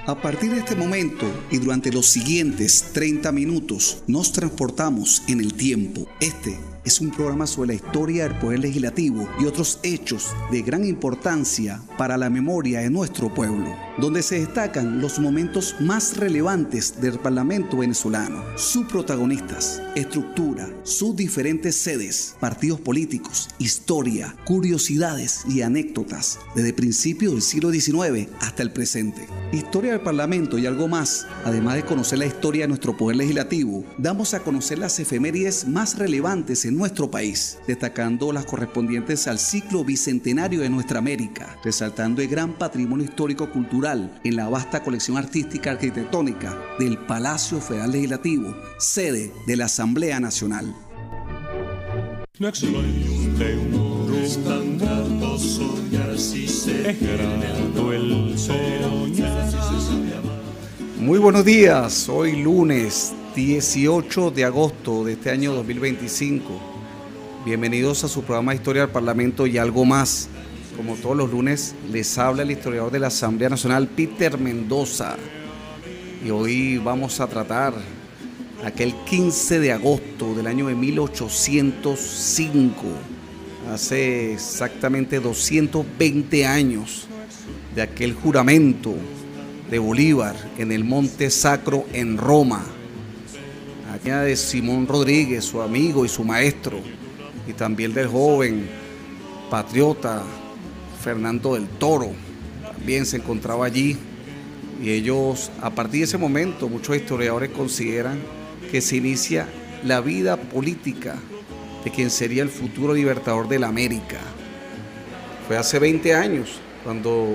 A partir de este momento y durante los siguientes 30 minutos nos transportamos en el tiempo. Este es un programa sobre la historia del Poder Legislativo y otros hechos de gran importancia para la memoria de nuestro pueblo, donde se destacan los momentos más relevantes del Parlamento venezolano, sus protagonistas, estructura, sus diferentes sedes, partidos políticos, historia, curiosidades y anécdotas, desde principios del siglo XIX hasta el presente. Historia del Parlamento y algo más. Además de conocer la historia de nuestro Poder Legislativo, damos a conocer las efemérides más relevantes en nuestro país, destacando las correspondientes al ciclo bicentenario de nuestra América, resaltando el gran patrimonio histórico-cultural en la vasta colección artística arquitectónica del Palacio Federal Legislativo, sede de la Asamblea Nacional. No existe un tan grato soñar si se es grato el soñar. Muy buenos días, hoy lunes 18 de agosto de este año 2025. Bienvenidos a su programa Historia del Parlamento y algo más. Como todos los lunes, les habla el historiador de la Asamblea Nacional, Peter Mendoza. Y hoy vamos a tratar aquel 15 de agosto del año de 1805, hace exactamente 220 años, de aquel juramento de Bolívar en el Monte Sacro en Roma. Aquella de Simón Rodríguez, su amigo y su maestro, y también del joven patriota Fernando del Toro, también se encontraba allí. Y ellos, a partir de ese momento, muchos historiadores consideran que se inicia la vida política de quien sería el futuro libertador de la América. Fue hace 20 años, cuando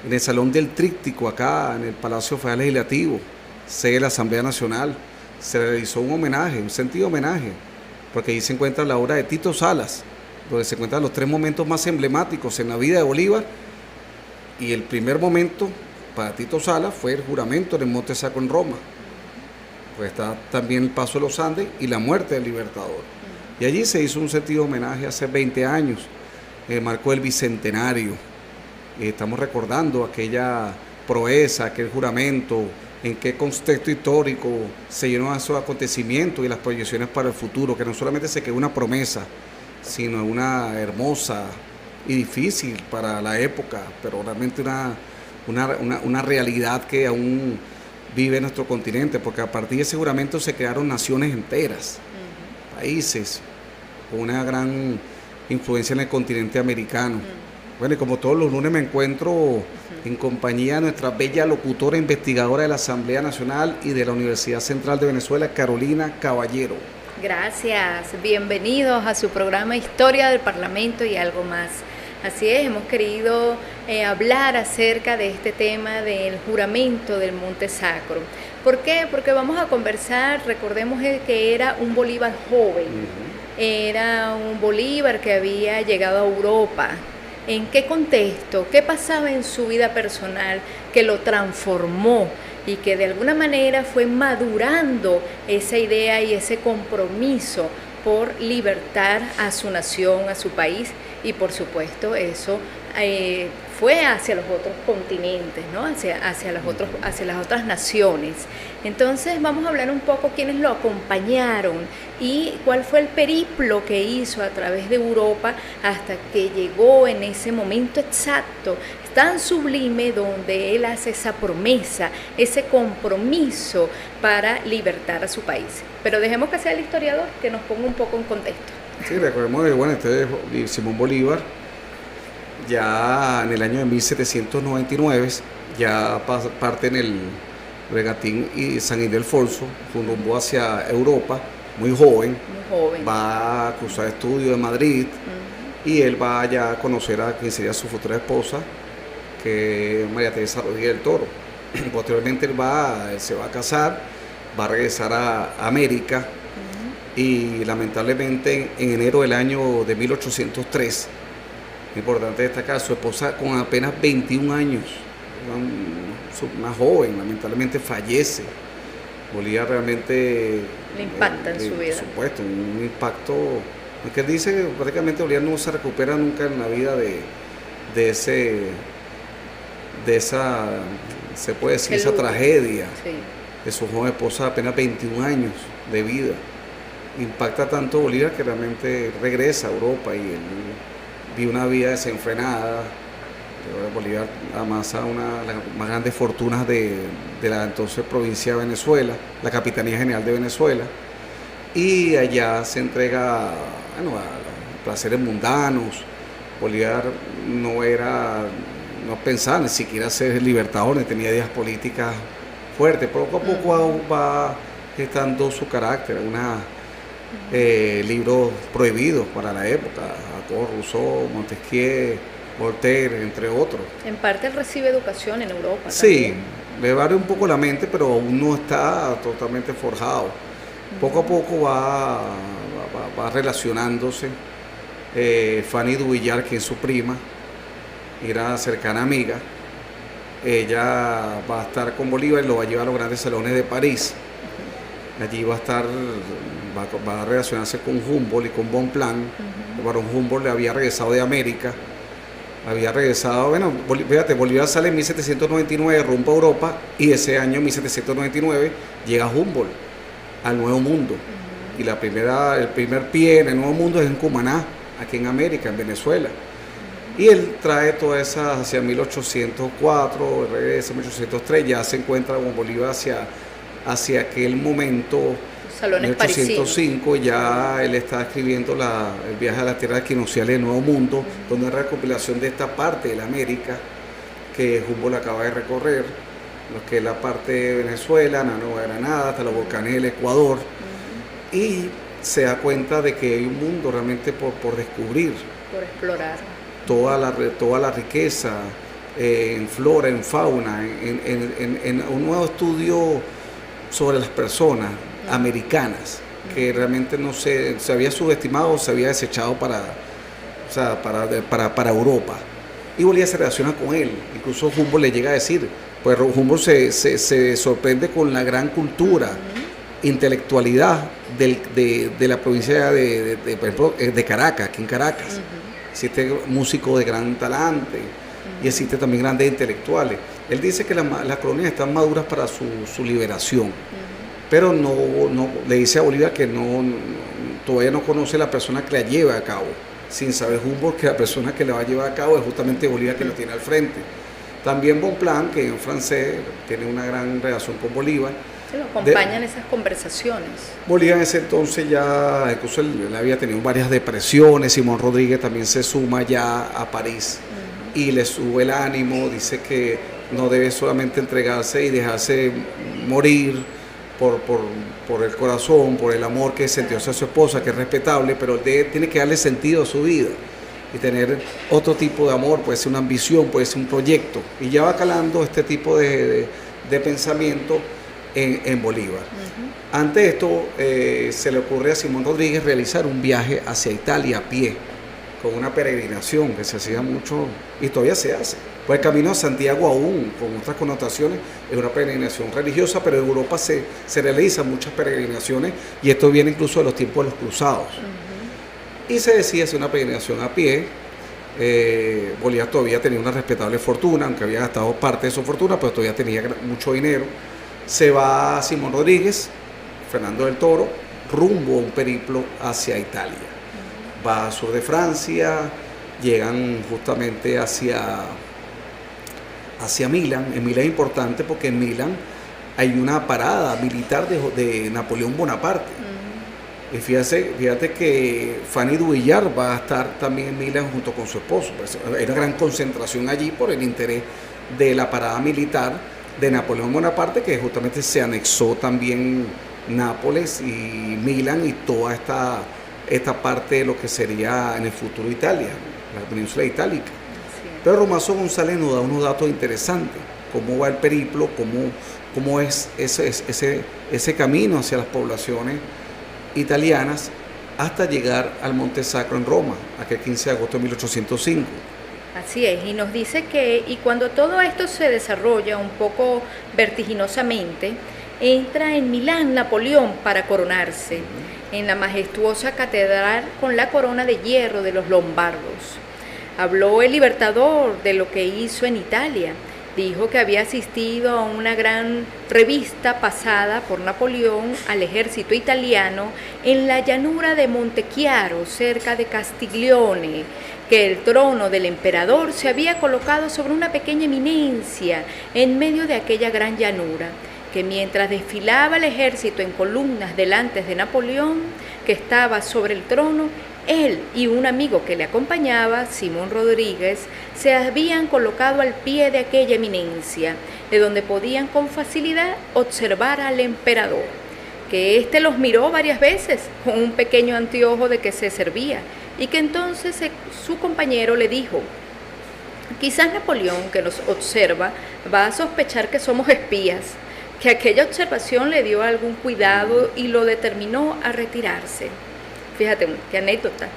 en el Salón del Tríptico, acá en el Palacio Federal Legislativo, sede de la Asamblea Nacional, se realizó un homenaje, un sentido homenaje, porque ahí se encuentra la obra de Tito Salas, donde se encuentran los tres momentos más emblemáticos en la vida de Bolívar, y el primer momento para Tito Salas fue el juramento en el Monte Sacro en Roma. Pues está también el paso de los Andes y la muerte del Libertador. Y allí se hizo un sentido homenaje hace 20 años, en el marco del Bicentenario. Estamos recordando aquella proeza, aquel juramento, en qué contexto histórico se llenó esos acontecimientos y las proyecciones para el futuro, que no solamente se quedó una promesa, sino una hermosa y difícil para la época, pero realmente una realidad que aún vive en nuestro continente, porque a partir de ese juramento se crearon naciones enteras, países con una gran influencia en el continente americano. Bueno, y como todos los lunes me encuentro en compañía de nuestra bella locutora e investigadora de la Asamblea Nacional y de la Universidad Central de Venezuela, Carolina Caballero. Gracias, bienvenidos a su programa Historia del Parlamento y algo más. Así es, hemos querido hablar acerca de este tema del juramento del Monte Sacro. ¿Por qué? Porque vamos a conversar, recordemos que era un Bolívar joven, era un Bolívar que había llegado a Europa. ¿En qué contexto? ¿Qué pasaba en su vida personal que lo transformó y que de alguna manera fue madurando esa idea y ese compromiso por libertar a su nación, a su país? Y por supuesto eso fue hacia los otros continentes, ¿no? hacia las otras naciones. Entonces vamos a hablar un poco quiénes lo acompañaron y cuál fue el periplo que hizo a través de Europa hasta que llegó en ese momento exacto, tan sublime, donde él hace esa promesa, ese compromiso para libertar a su país. Pero dejemos que sea el historiador que nos ponga un poco en contexto. Sí, recordemos que Simón Bolívar, ya en el año de 1799, ya parte en el regatín y San Ildefonso, rumbo hacia Europa, muy joven, va a cruzar estudios de Madrid, y él va ya a conocer a quien sería su futura esposa, que es María Teresa Rodríguez del Toro. Posteriormente él se va a casar, va a regresar a América, y lamentablemente en enero del año de 1803, importante destacar, su esposa con apenas 21 años, más joven, lamentablemente fallece. Bolívar realmente le impacta en su vida. Por supuesto, un impacto, porque él dice que prácticamente Bolívar no se recupera nunca en la vida de esa se puede decir, esa tragedia Sí. de su joven esposa de apenas 21 años de vida. Impacta tanto a Bolívar que realmente regresa a Europa y él vive una vida desenfrenada. Bolívar amasa una de las más grandes fortunas de la entonces provincia de Venezuela, la Capitanía General de Venezuela, y allá se entrega, bueno, a los placeres mundanos. Bolívar no pensaba ni siquiera ser libertador, ni tenía ideas políticas fuertes. Poco a poco va gestando su carácter, libros prohibidos para la época, Jacob Rousseau, Montesquieu, Voltaire, entre otros. En parte él recibe educación en Europa. Sí, también. le abre un poco la mente, pero aún no está totalmente forjado. Poco a poco va relacionándose. Fanny Duvillard, que es su prima, era cercana amiga, ella va a estar con Bolívar y lo va a llevar a los grandes salones de París. Allí va a relacionarse con Humboldt y con Bonpland. El barón Humboldt le había regresado de América. Fíjate, Bolívar sale en 1799 rumbo a Europa y ese año, 1799, llega Humboldt al Nuevo Mundo. Y el primer pie en el Nuevo Mundo es en Cumaná, aquí en América, en Venezuela. Y él trae todas esas hacia 1804, regresa 1803, ya se encuentra con Bolívar hacia aquel momento, Salones 1805, ya él está escribiendo el viaje a la tierra equinoccial del Nuevo Mundo, donde es recopilación de esta parte de la América que Humboldt acaba de recorrer, lo que es la parte de Venezuela, la Nueva Granada, hasta los volcanes del Ecuador, y se da cuenta de que hay un mundo realmente por descubrir. Por explorar. Toda la riqueza en flora, en fauna, en un nuevo estudio sobre las personas americanas, que realmente no se había subestimado, se había desechado para Europa. Y Bolívar se relaciona con él, incluso Humboldt le llega a decir, pues Humboldt se sorprende con la gran cultura, intelectualidad de la provincia por ejemplo, de Caracas, aquí en Caracas. Existe músicos de gran talante y existe también grandes intelectuales. Él dice que las colonias están maduras para su liberación, pero no le dice a Bolívar que todavía no conoce la persona que la lleva a cabo, sin saber Humboldt que la persona que la va a llevar a cabo es justamente Bolívar, que lo tiene al frente. También Bonpland, que en francés tiene una gran relación con Bolívar. Se lo acompañan esas conversaciones. Bolívar en ese entonces ya, incluso él había tenido varias depresiones. Simón Rodríguez también se suma ya a París y le sube el ánimo, dice que no debe solamente entregarse y dejarse morir por el corazón, por el amor que sintió hacia su esposa, que es respetable, pero tiene que darle sentido a su vida y tener otro tipo de amor, puede ser una ambición, puede ser un proyecto, y ya va calando este tipo de pensamiento en Bolívar. Ante esto se le ocurre a Simón Rodríguez realizar un viaje hacia Italia a pie, con una peregrinación que se hacía mucho y todavía se hace. Pues el camino a Santiago, aún con otras connotaciones, es una peregrinación religiosa, pero en Europa se realizan muchas peregrinaciones, y esto viene incluso de los tiempos de los cruzados. Y se decide hacer una peregrinación a pie. Bolívar todavía tenía una respetable fortuna, aunque había gastado parte de su fortuna, pero todavía tenía mucho dinero. Se va Simón Rodríguez, Fernando del Toro, rumbo a un periplo hacia Italia. Va al sur de Francia, llegan justamente hacia Milán. En Milán es importante porque en Milán hay una parada militar de Napoleón Bonaparte. Y fíjate que Fanny Duvillard va a estar también en Milán junto con su esposo. Pues hay una gran concentración allí por el interés de la parada militar de Napoleón Bonaparte, que justamente se anexó también Nápoles y Milán y toda esta parte de lo que sería en el futuro Italia, la península itálica. Sí. Pero Romazo González nos da unos datos interesantes, cómo va el periplo, cómo es ese camino hacia las poblaciones italianas hasta llegar al Monte Sacro en Roma, aquel 15 de agosto de 1805. Así es, y nos dice que cuando todo esto se desarrolla un poco vertiginosamente, entra en Milán Napoleón para coronarse en la majestuosa catedral con la corona de hierro de los lombardos. Habló el libertador de lo que hizo en Italia Dijo que había asistido a una gran revista pasada por Napoleón al ejército italiano en la llanura de Montechiaro, cerca de Castiglione, que el trono del emperador se había colocado sobre una pequeña eminencia en medio de aquella gran llanura, que mientras desfilaba el ejército en columnas delante de Napoleón, que estaba sobre el trono, él y un amigo que le acompañaba, Simón Rodríguez, se habían colocado al pie de aquella eminencia, de donde podían con facilidad observar al emperador, que éste los miró varias veces con un pequeño anteojo de que se servía, y que entonces su compañero le dijo: quizás Napoleón, que nos observa, va a sospechar que somos espías, que aquella observación le dio algún cuidado y lo determinó a retirarse. Fíjate, qué anécdota.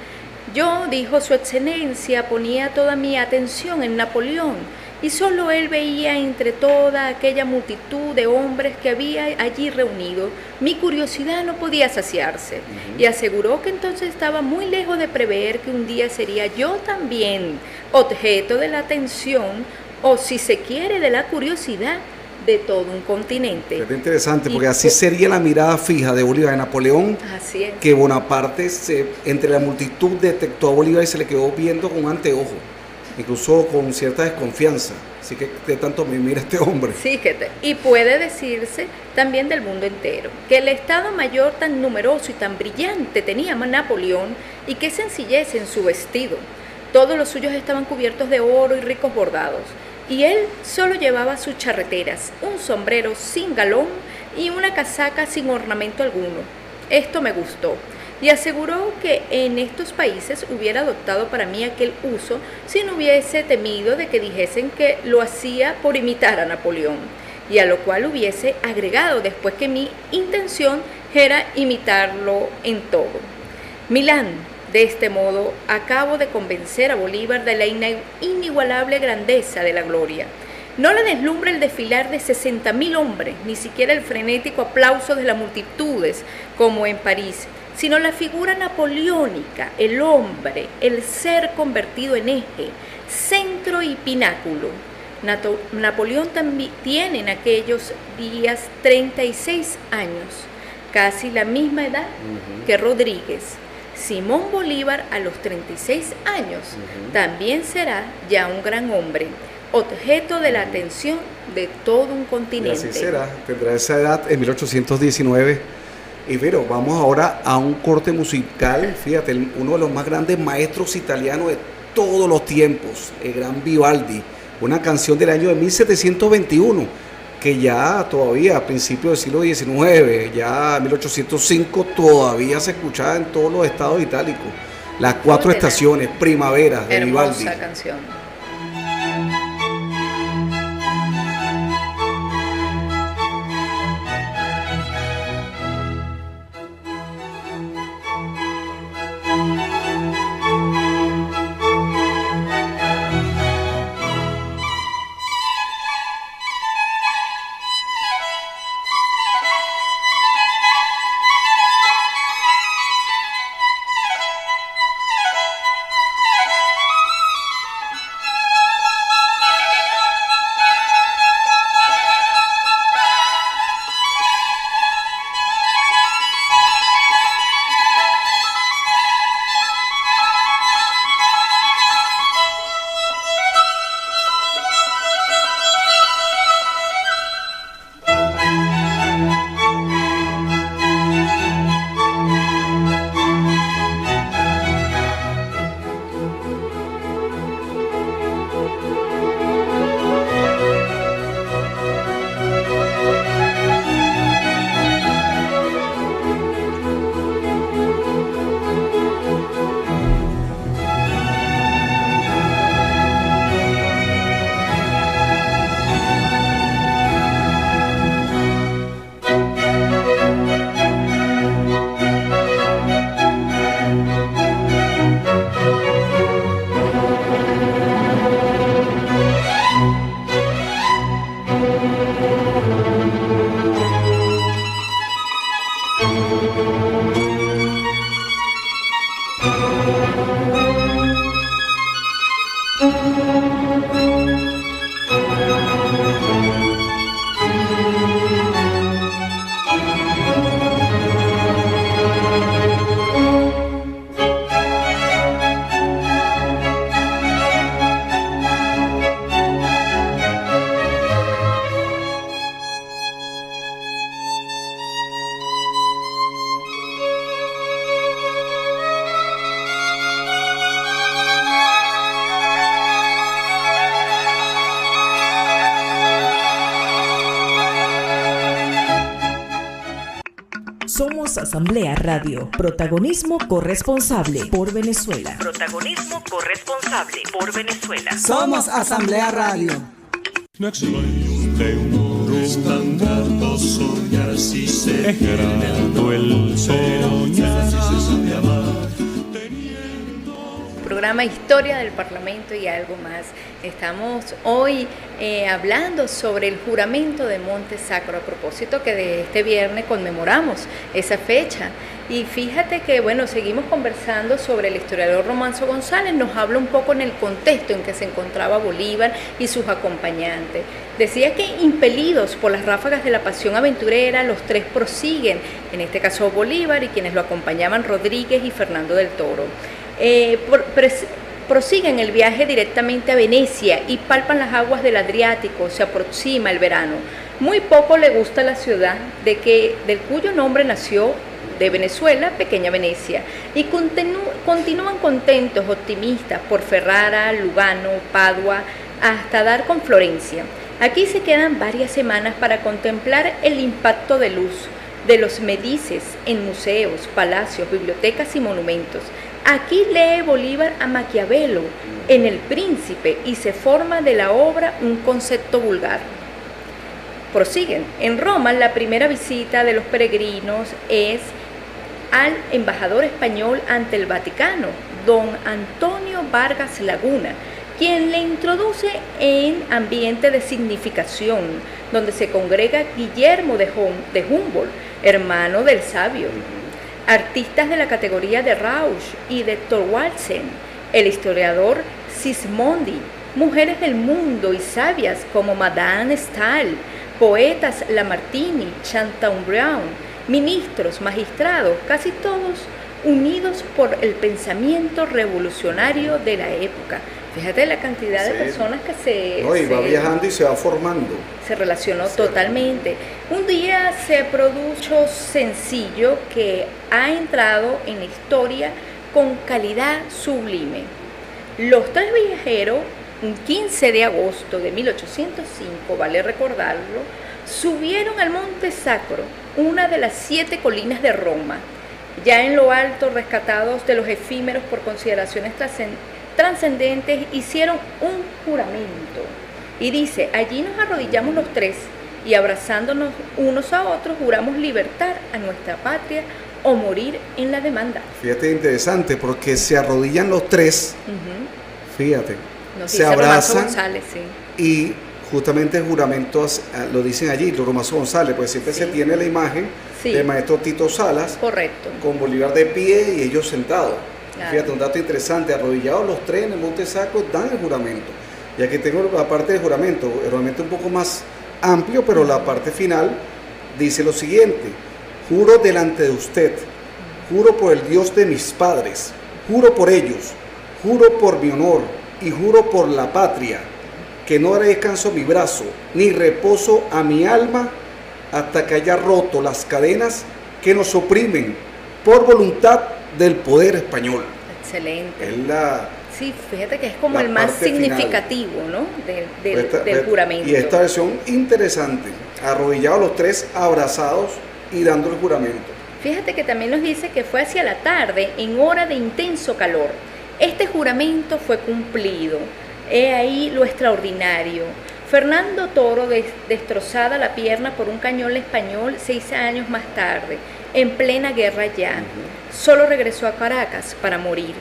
Yo, dijo, su excelencia ponía toda mi atención en Napoleón y solo él veía entre toda aquella multitud de hombres que había allí reunido. Mi curiosidad no podía saciarse y aseguró que entonces estaba muy lejos de prever que un día sería yo también objeto de la atención, o si se quiere, de la curiosidad de todo un continente. Es interesante, porque así sería la mirada fija de Bolívar de Napoleón. Así es. Que Bonaparte entre la multitud detectó a Bolívar y se le quedó viendo con un anteojo, incluso con cierta desconfianza. Así que de tanto me mira este hombre. Sí, y puede decirse también del mundo entero, que el Estado Mayor tan numeroso y tan brillante tenía Napoleón, y qué sencillez en su vestido. Todos los suyos estaban cubiertos de oro y ricos bordados, y él solo llevaba sus charreteras, un sombrero sin galón y una casaca sin ornamento alguno. Esto me gustó, y aseguró que en estos países hubiera adoptado para mí aquel uso si no hubiese temido de que dijesen que lo hacía por imitar a Napoleón, y a lo cual hubiese agregado después que mi intención era imitarlo en todo. Milán. De este modo, acabo de convencer a Bolívar de la inigualable grandeza de la gloria. No le deslumbra el desfilar de 60.000 hombres, ni siquiera el frenético aplauso de las multitudes, como en París, sino la figura napoleónica, el hombre, el ser convertido en eje, centro y pináculo. Napoleón también tiene en aquellos días 36 años, casi la misma edad que Rodríguez. Simón Bolívar, a los 36 años, también será ya un gran hombre, objeto de la atención de todo un continente. Y así será, tendrá esa edad en 1819. Y pero vamos ahora a un corte musical. Fíjate, uno de los más grandes maestros italianos de todos los tiempos, el gran Vivaldi, una canción del año de 1721, que ya todavía a principios del siglo XIX, ya en 1805, todavía se escuchaba en todos los estados itálicos. Las cuatro estaciones, primavera de Vivaldi. Hermosa canción. Somos Asamblea Radio. Protagonismo corresponsable por Venezuela. Protagonismo corresponsable por Venezuela. Somos Asamblea Radio. No existe un estandarte, soñar si se es grato el soñar. Programa Historia del Parlamento y algo más. Estamos hoy hablando sobre el juramento de Monte Sacro, a propósito que de este viernes conmemoramos esa fecha. Y fíjate que, bueno, seguimos conversando sobre el historiador Romanzo González, nos habla un poco en el contexto en que se encontraba Bolívar y sus acompañantes. Decía que impelidos por las ráfagas de la pasión aventurera, los tres prosiguen, en este caso Bolívar y quienes lo acompañaban Rodríguez y Fernando del Toro. Prosiguen el viaje directamente a Venecia y palpan las aguas del Adriático. Se aproxima el verano. Muy poco le gusta la ciudad del cuyo nombre nació de Venezuela, Pequeña Venecia, y continúan contentos, optimistas por Ferrara, Lugano, Padua, hasta dar con Florencia. Aquí se quedan varias semanas para contemplar el impacto de luz de los Medices en museos, palacios, bibliotecas y monumentos. Aquí lee Bolívar a Maquiavelo en El Príncipe y se forma de la obra un concepto vulgar. Prosiguen. En Roma, la primera visita de los peregrinos es al embajador español ante el Vaticano, don Antonio Vargas Laguna, quien le introduce en ambiente de significación, donde se congrega Guillermo de Humboldt, hermano del sabio, artistas de la categoría de Rausch y de Thorwaldsen, el historiador Sismondi, mujeres del mundo y sabias como Madame Stahl, poetas Lamartine, Chateaubriand, ministros, magistrados, casi todos unidos por el pensamiento revolucionario de la época. Fíjate la cantidad de personas que va viajando y se va formando. Se relacionó totalmente. Un día se produjo sencillo que ha entrado en la historia con calidad sublime. Los tres viajeros, un 15 de agosto de 1805, vale recordarlo, subieron al Monte Sacro, una de las 7 colinas de Roma, ya en lo alto, rescatados de los efímeros por consideraciones trascendentes, hicieron un juramento. Y dice, allí nos arrodillamos los tres y abrazándonos unos a otros juramos libertar a nuestra patria o morir en la demanda. Fíjate, interesante, porque se arrodillan los tres, fíjate, se abrazan González, sí. Y justamente el juramento lo dicen allí, Romanzo González, pues siempre se tiene la imagen del maestro Tito Salas, correcto, con Bolívar de pie y ellos sentados. Claro. Fíjate, un dato interesante, arrodillados los tres en el Monte Sacro dan el juramento. Y aquí tengo la parte del juramento, el juramento un poco más amplio, pero la parte final dice lo siguiente: juro delante de usted, juro por el Dios de mis padres, juro por ellos, juro por mi honor y juro por la patria, que no haré descanso a mi brazo, ni reposo a mi alma, hasta que haya roto las cadenas que nos oprimen por voluntad del poder español. Excelente. Sí, fíjate que es como el más significativo, final, ¿no? del juramento. Y esta versión interesante, arrodillados los tres, abrazados y dando el juramento. Fíjate que también nos dice que fue hacia la tarde, en hora de intenso calor. Este juramento fue cumplido. He ahí lo extraordinario. Fernando Toro, destrozada la pierna por un cañón español 6 años más tarde, en plena guerra ya, solo regresó a Caracas para morir,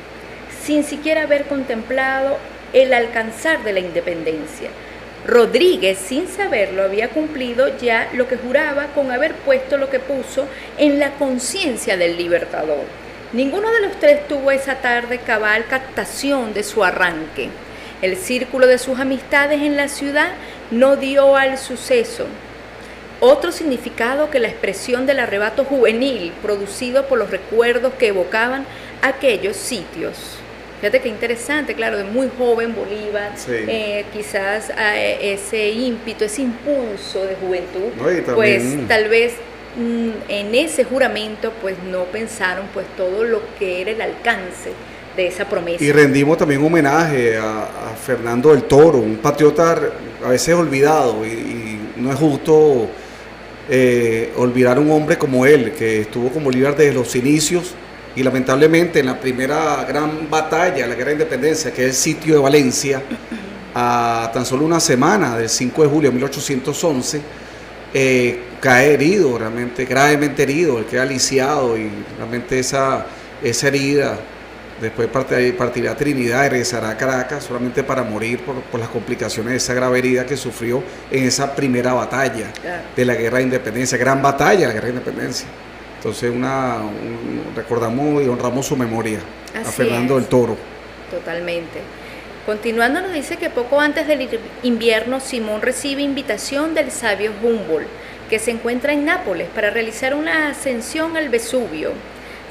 sin siquiera haber contemplado el alcanzar de la independencia. Rodríguez, sin saberlo, había cumplido ya lo que juraba con haber puesto lo que puso en la conciencia del libertador. Ninguno de los tres tuvo esa tarde cabal captación de su arranque. El círculo de sus amistades en la ciudad no dio al suceso otro significado que la expresión del arrebato juvenil producido por los recuerdos que evocaban aquellos sitios. Fíjate qué interesante, claro, de muy joven Bolívar, quizás ese ímpetu, ese impulso de juventud, también, pues tal vez en ese juramento pues no pensaron pues todo lo que era el alcance de esa promesa. Y rendimos también homenaje a Fernando del Toro, un patriota a veces olvidado, y no es justo olvidar a un hombre como él, que estuvo como Bolívar desde los inicios y lamentablemente en la primera gran batalla, la Guerra de Independencia, que es el sitio de Valencia, a tan solo una semana del 5 de julio de 1811, cae herido, realmente gravemente herido, él queda lisiado y realmente esa herida, después partirá a Trinidad y regresará a Caracas solamente para morir por las complicaciones de esa grave herida que sufrió en esa primera batalla de la Guerra de Independencia, gran batalla de la Guerra de Independencia. Entonces recordamos y honramos su memoria. Así a Fernando del Toro. Totalmente. Continuando nos dice que poco antes del invierno Simón recibe invitación del sabio Humboldt, que se encuentra en Nápoles, para realizar una ascensión al Vesubio.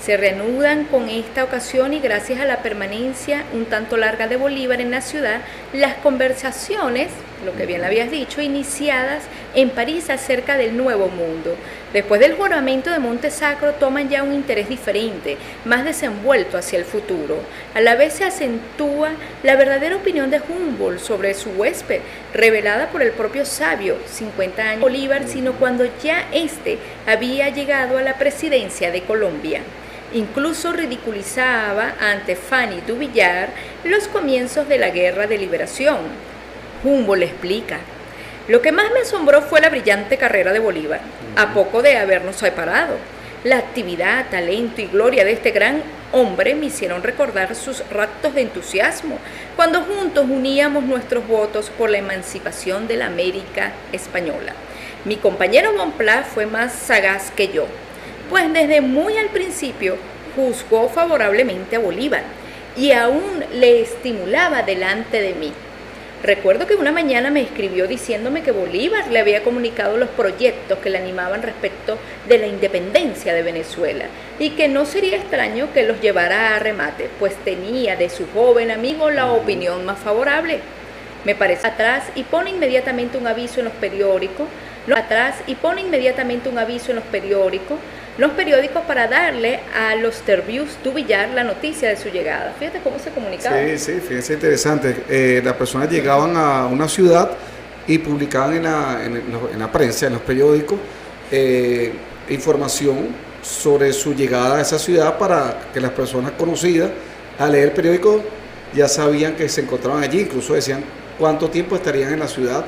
Se reanudan con esta ocasión y gracias a la permanencia un tanto larga de Bolívar en la ciudad, las conversaciones, lo que bien le habías dicho, iniciadas en París acerca del Nuevo Mundo. Después del juramento de Monte Sacro toman ya un interés diferente, más desenvuelto hacia el futuro. A la vez se acentúa la verdadera opinión de Humboldt sobre su huésped, revelada por el propio sabio, 50 años Bolívar, sino cuando ya éste había llegado a la presidencia de Colombia. Incluso ridiculizaba ante Fanny du Villar los comienzos de la Guerra de Liberación. Humboldt explica: lo que más me asombró fue la brillante carrera de Bolívar, a poco de habernos separado. La actividad, talento y gloria de este gran hombre me hicieron recordar sus ratos de entusiasmo, cuando juntos uníamos nuestros votos por la emancipación de la América española. Mi compañero Bonpland fue más sagaz que yo, pues desde muy al principio juzgó favorablemente a Bolívar y aún le estimulaba delante de mí. Recuerdo que una mañana me escribió diciéndome que Bolívar le había comunicado los proyectos que le animaban respecto de la independencia de Venezuela y que no sería extraño que los llevara a remate, pues tenía de su joven amigo la opinión más favorable. Me parece atrás y pone inmediatamente un aviso en los periódicos, los periódicos para darle a los Tervius du Villar la noticia de su llegada. Fíjate cómo se comunicaba. Sí, fíjense interesante. Las personas llegaban a una ciudad y publicaban en la prensa, en los periódicos, información sobre su llegada a esa ciudad para que las personas conocidas, al leer el periódico, ya sabían que se encontraban allí, incluso decían cuánto tiempo estarían en la ciudad,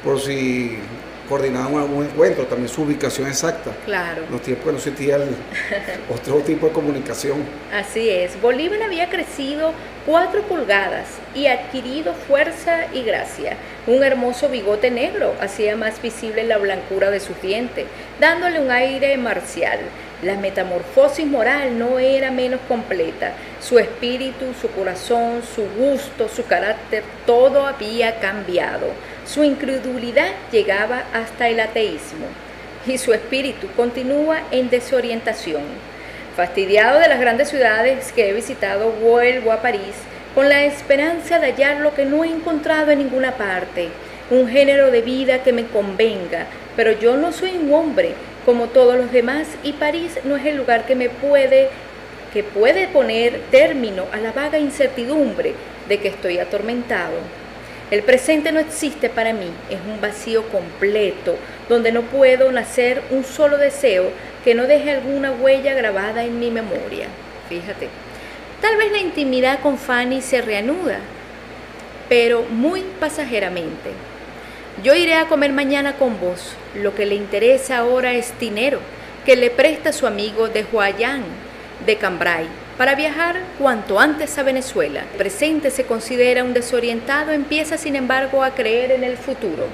por si coordinaban algún encuentro, también su ubicación exacta. Claro. Los tiempos que no existía otro tipo de comunicación. Así es. Bolívar había crecido 4 pulgadas y adquirido fuerza y gracia. Un hermoso bigote negro hacía más visible la blancura de sus dientes, dándole un aire marcial. La metamorfosis moral no era menos completa. Su espíritu, su corazón, su gusto, su carácter, todo había cambiado. Su incredulidad llegaba hasta el ateísmo y su espíritu continúa en desorientación. Fastidiado de las grandes ciudades que he visitado, vuelvo a París con la esperanza de hallar lo que no he encontrado en ninguna parte, un género de vida que me convenga, pero yo no soy un hombre como todos los demás y París no es el lugar que puede poner término a la vaga incertidumbre de que estoy atormentado. El presente no existe para mí, es un vacío completo, donde no puedo nacer un solo deseo que no deje alguna huella grabada en mi memoria. Fíjate, tal vez la intimidad con Fanny se reanuda, pero muy pasajeramente. Yo iré a comer mañana con vos, lo que le interesa ahora es dinero, que le presta su amigo de Huayán, de Cambrai, para viajar cuanto antes a Venezuela. El presente se considera un desorientado, empieza sin embargo a creer en el futuro.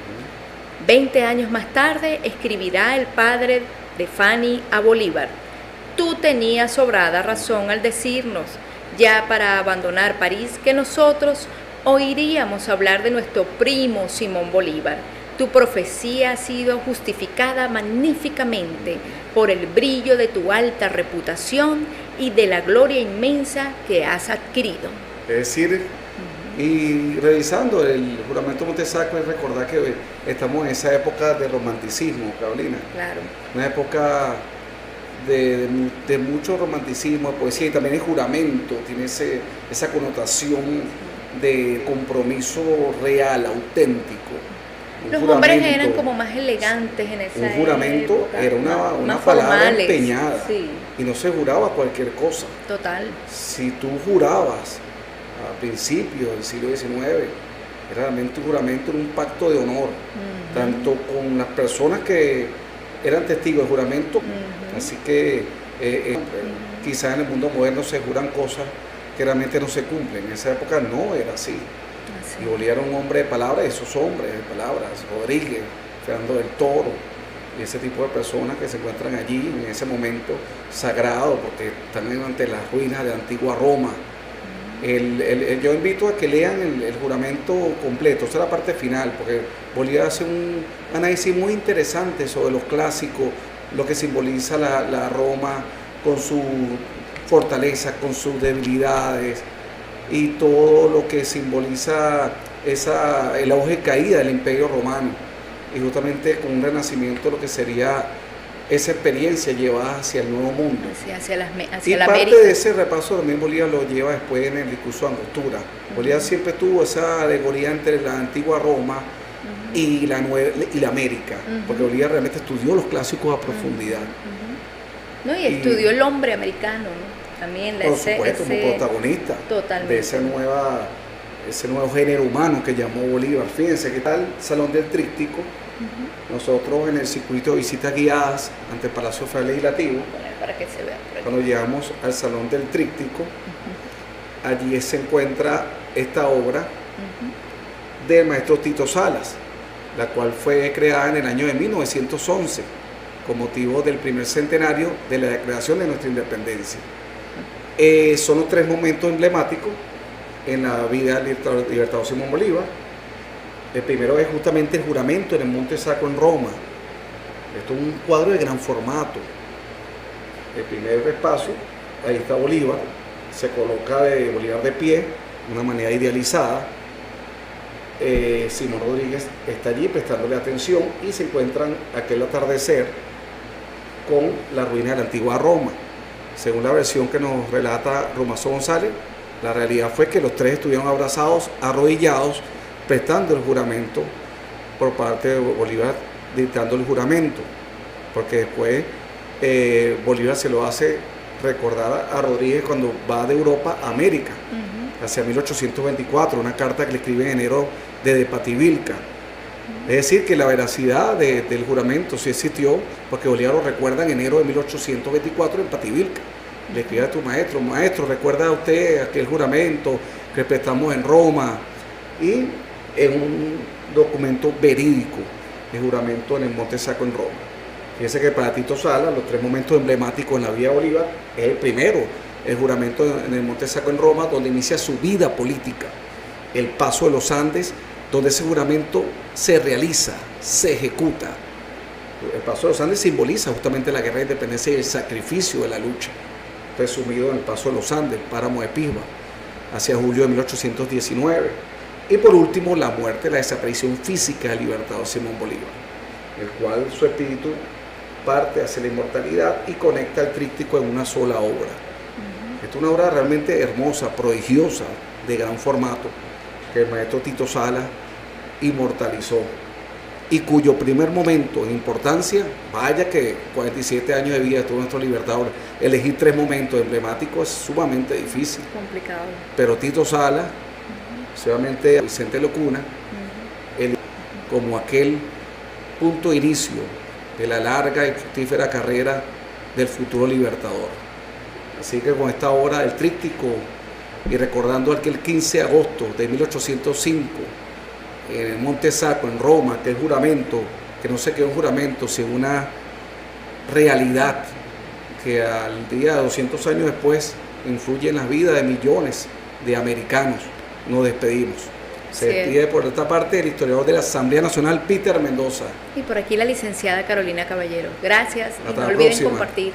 20 años más tarde escribirá el padre de Fanny a Bolívar: tú tenías sobrada razón al decirnos, ya para abandonar París, que nosotros oiríamos hablar de nuestro primo Simón Bolívar. Tu profecía ha sido justificada magníficamente por el brillo de tu alta reputación y de la gloria inmensa que has adquirido. Es decir, y revisando el juramento de Monte Sacro, es recordar que estamos en esa época de romanticismo, Carolina. Claro. Una época de mucho romanticismo, de poesía, y también el juramento tiene esa connotación de compromiso real, auténtico. Los hombres eran como más elegantes en esa época. Un juramento era una palabra empeñada, sí, y no se juraba cualquier cosa. Total. Si tú jurabas a principios del siglo XIX, era realmente un juramento, era un pacto de honor, tanto con las personas que eran testigos de juramento, así que quizás en el mundo moderno se juran cosas que realmente no se cumplen. En esa época no era así. Y Bolívar era un hombre de palabras, esos hombres de palabras, Rodríguez, Fernando del Toro, y ese tipo de personas que se encuentran allí en ese momento sagrado, porque están ante las ruinas de la antigua Roma. Yo invito a que lean el juramento completo, esa es la parte final, porque Bolívar hace un análisis muy interesante sobre los clásicos, lo que simboliza la Roma con su fortaleza, con sus debilidades, y todo lo que simboliza el auge y caída del Imperio Romano, y justamente con un renacimiento, lo que sería esa experiencia llevada hacia el Nuevo Mundo. Hacia la parte América. De ese repaso también Bolívar lo lleva después en el discurso de Angostura. Bolívar siempre tuvo esa alegoría entre la antigua Roma y la América, porque Bolívar realmente estudió los clásicos a profundidad. No, y estudió el hombre americano, ¿no? También por supuesto, como protagonista totalmente. De ese nuevo género humano que llamó Bolívar. Fíjense que está el Salón del Tríptico. Nosotros en el circuito de visitas guiadas ante el Palacio Federal Legislativo, para que se vea, cuando llegamos al Salón del Tríptico, allí se encuentra esta obra del maestro Tito Salas, la cual fue creada en el año de 1911 con motivo del primer centenario de la declaración de nuestra independencia. Son los tres momentos emblemáticos en la vida del libertador Simón Bolívar. El primero es justamente el juramento en el Monte Sacro en Roma. Esto es un cuadro de gran formato. El primer espacio, ahí está Bolívar, se coloca de Bolívar de pie, de una manera idealizada. Simón Rodríguez está allí prestándole atención y se encuentran aquel atardecer con la ruina de la antigua Roma. Según la versión que nos relata Romazo González, la realidad fue que los tres estuvieron abrazados, arrodillados, prestando el juramento por parte de Bolívar, dictando el juramento, porque después Bolívar se lo hace recordar a Rodríguez cuando va de Europa a América, hacia 1824, una carta que le escribe en enero desde Pativilca. Es decir, que la veracidad del juramento sí existió, porque Bolívar lo recuerda en enero de 1824 en Pativilca. Le escribe a tu maestro: maestro, ¿recuerda usted aquel juramento que prestamos en Roma? Y en un documento verídico, el juramento en el Monte Sacro en Roma. Fíjense que para Tito Salas, los tres momentos emblemáticos en la vida de Bolívar es el primero, el juramento en el Monte Sacro en Roma, donde inicia su vida política, el paso de los Andes, donde ese juramento se realiza, se ejecuta. El paso de los Andes simboliza justamente la guerra de independencia y el sacrificio de la lucha, resumido en el paso de los Andes, el páramo de Pisba, hacia julio de 1819. Y por último, la muerte, la desaparición física del libertador Simón Bolívar, el cual su espíritu parte hacia la inmortalidad y conecta el tríptico en una sola obra. Esta es una obra realmente hermosa, prodigiosa, de gran formato, que el maestro Tito Salas inmortalizó, y cuyo primer momento en importancia, vaya que 47 años de vida tuvo nuestro libertador, elegir tres momentos emblemáticos es sumamente difícil. Complicado. Pero Tito Salas, seguramente Vicente Locuna, como aquel punto de inicio de la larga y fructífera carrera del futuro libertador. Así que con esta obra del tríptico, y recordando aquel 15 de agosto de 1805, en el Monte Sacro, en Roma, aquel juramento, que no se quedó un juramento, sino una realidad que al día de 200 años después influye en la vida de millones de americanos. Nos despedimos. Se despide por esta parte el historiador de la Asamblea Nacional, Peter Mendoza. Y por aquí la licenciada Carolina Caballero. Gracias. Hasta y no la olviden próxima. compartir.